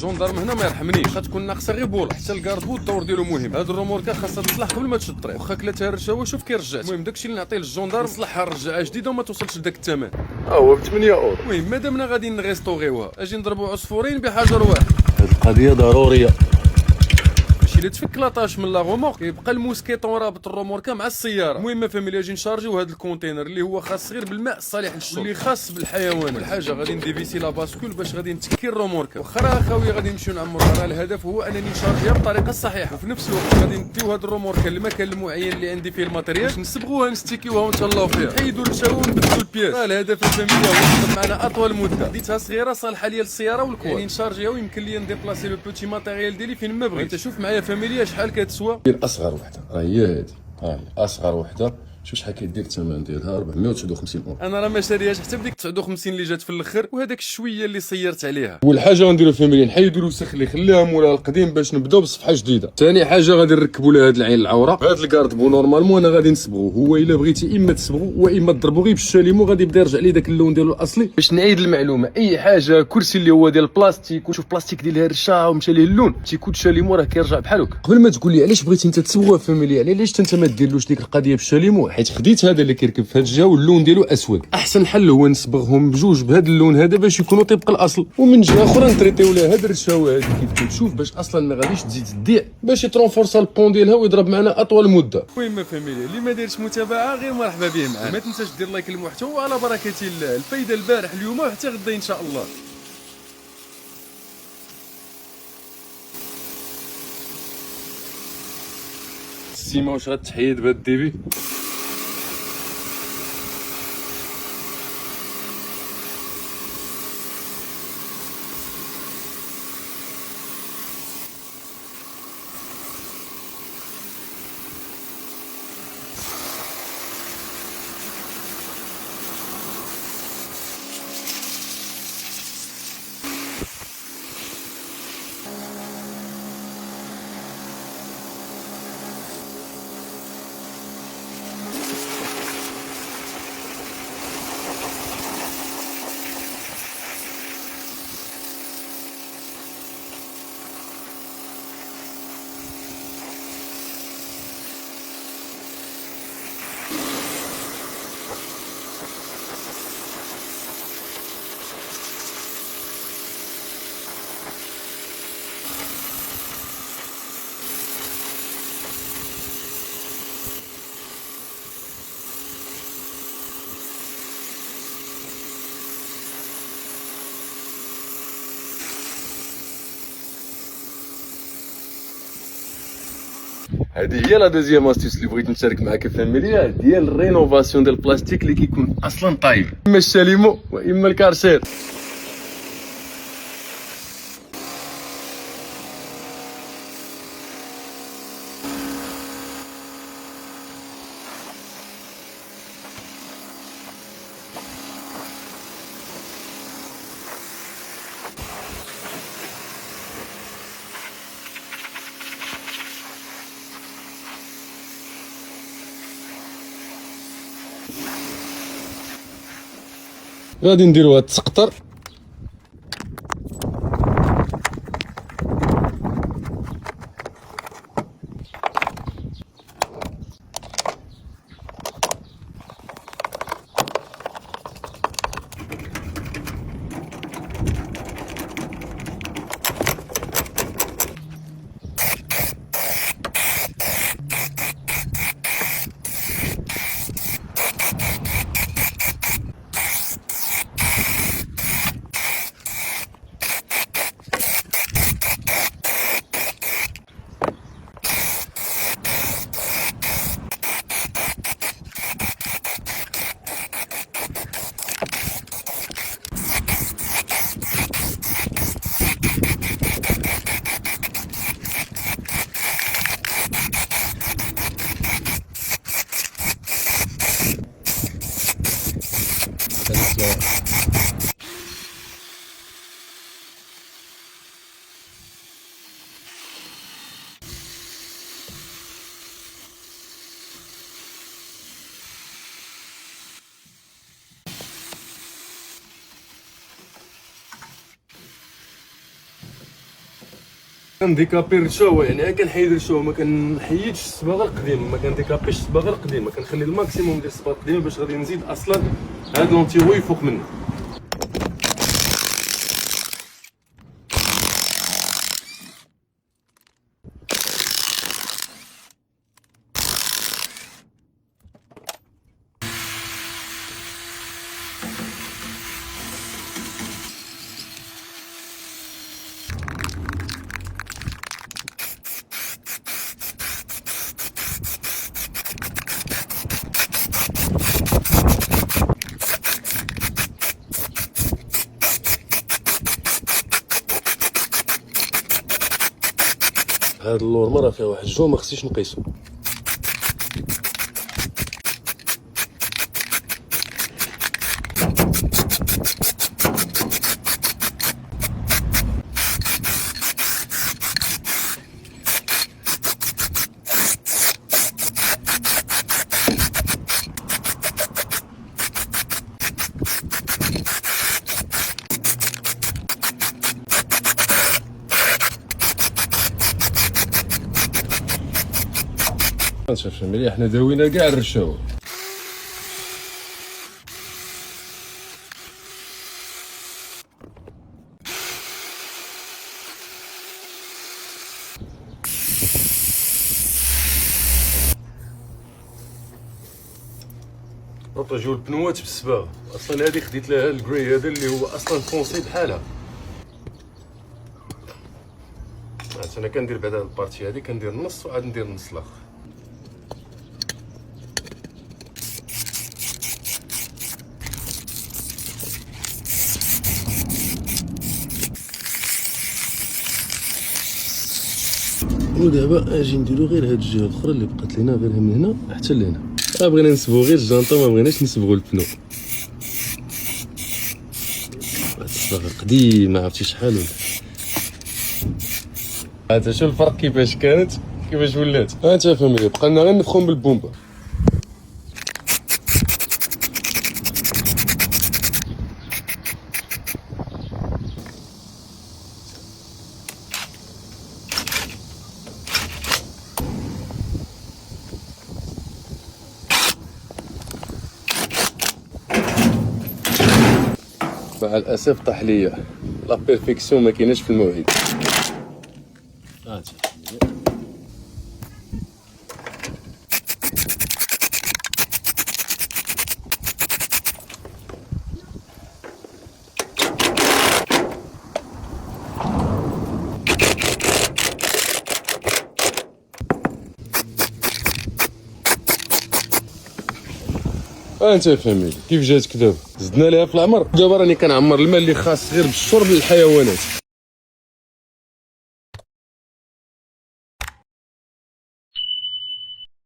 الجندرم هنا ما يرحمنيش، غتكون ناقصه غير بولا. حتى الكارد بو الدور ديالو مهم. هاد الروموركا خاصها تصلح قبل ما تشد الطريق، واخا كلاتها الرشاوه شوف كي رجعت. المهم داكشي اللي نعطيه للجندرم نصلحها رجعه جديده وما توصلش لداك الثمن. هو ب 8 اورو. المهم مادامنا غادي نغيستوغيوها اجي نضربوا عصفورين بحجر واحد. هاد القضيه ضروريه. ماشي اللي تفك لاطاش من لا غومورك يبقى الموسكيطون رابط الروموركا مع السياره. المهم فاميلي اجي نشارجيو هذا الكونتينر اللي هو خاص غير بالماء الصالح للشرب، اللي خاص بالحيوان. الحاجه غادي نديفيسي لا باسكول باش غادي نتكي الروموركا. واخا راه اخويا غادي نمشيو نعمروها، راه الهدف هو انني نشارجيها بالطريقه الصحيحه، وفي نفس الوقت غادي نديو هذا الروموركا للمكان المعين اللي عندي فيه الماتيريال باش نسبغوها نستيكيوها ونتهلاو فيها، نحيدوا الرشاوه ونبدلوا البياس. راه الهدف الفاميلي هو تقعد معنا اطول مده. ديتها صغيره صالحه ليا للسياره والكواد، يعني نشارجيها ويمكن ليا نديبلاسي لو بوتي ماتيريال ديالي فين ما بغيت. انت شوف معايا فاميليا شحال كتسوى. اصغر وحده راه هي هادي، ها هي اصغر وحده. شوف شحال كيدير الثمن ديالها، 459 اورو. انا راه ما شاريهاش حتى بديك 59 اللي جات في الاخر، وهذاك الشويه اللي صيرت عليها. اول حاجه غنديرو فاميليا نحيدو الوسخ اللي خلاها مولا القديم باش نبداو بصفحه جديده. ثاني حاجه غادي نركبوا لها هاد العين العوره. هاد الكارد بو نورمالمون انا غادي نصبغو، هو الا بغيتي اما تصبغو واما تضربو غير بالشاليمو، غادي يبدا يرجع لي داك اللون ديالو الاصلي. باش نعيد المعلومه، اي حاجه كرسي اللي هو ديال البلاستيك وشوف بلاستيك ديال الرشا ومشى ليه اللون تيكون شاليمو راه كيرجع بحال هكا. قبل ما تقول لي علاش بغيتي انت تصبغوها فاميليا، علاش انت ما ديرلوش ديك القضيه بالشاليمو، حيت خديت هذا اللي كيركب في هاد الجهه واللون ديالو اسود. احسن حل هو نصبغهم بجوج بهذا اللون هذا باش يكونوا طبق الاصل، ومن جهه اخرى نتريتيو لها هاد الرشاوه هذه كيف كتشوف باش اصلا ما غاديش تزيد تضيع، باش يترونفورسا البون ديالها ويضرب معنا اطول مده. المهم فاميليا اللي ما دارش متابعه غير مرحبا به معنا. ما تنساش دير لايك للمحتوى، وعلى بركه الله الفايده البارح اليوم وحتى غدا ان شاء الله. سيما واش غتحيد بهاد الديبي؟ هذه هي لا دوزيام استيس اللي بغيت نشارك معاك فاميليا، ديال الرينوفاسيون ديال البلاستيك اللي كيكون اصلا طايب، اما الشاليمو واما الكارشير. غادي نديرو هاد التسقطر. كنديكابي الرشاوه، يعني كنحيد الرشاوه، ما كنحيدش الصباغه القديمه، ما كنديكابيش الصباغه القديمه، كنخلي الماكسيموم ديال الصباغه القديمه باش غادي نزيد اصلا هاد لونتيغو يفوق منه. هاد اللورمه راه فيها واحد الجو ما خصنيش نقيسو. شوف مليح، حنا داوينا كاع الرشاوه. نطجيو البنوات بالصباغه، اصلا هذه خديت لها الكري هذا اللي هو اصلا فونسي بحالها. انا كندير بعد هاد البارتي هذه كندير النص وعاد ندير النص الاخر. ودابا اجي نديرو غير هاد الجهه الاخرى اللي بقات لينا غير من هنا حتى لهنا. بغينا نسبغو غير الجانطه، ما بغيناش نسبغو البنو. هاد الصباغه قديمه عرفتي شحال ولا. هذا شوف الفرق كيفاش كانت كيفاش ولات. انت فهمتي، بقى لنا غير نفخهم بالبومبا. مع الاسف طاح ليا لا بيرفيكسيون، ما كايناش في الموعد. انت فهمي كيف جاتك دابا. زدنا ليها في العمر، دابا راني كنعمر الماء اللي خاص غير بالشرب للحيوانات.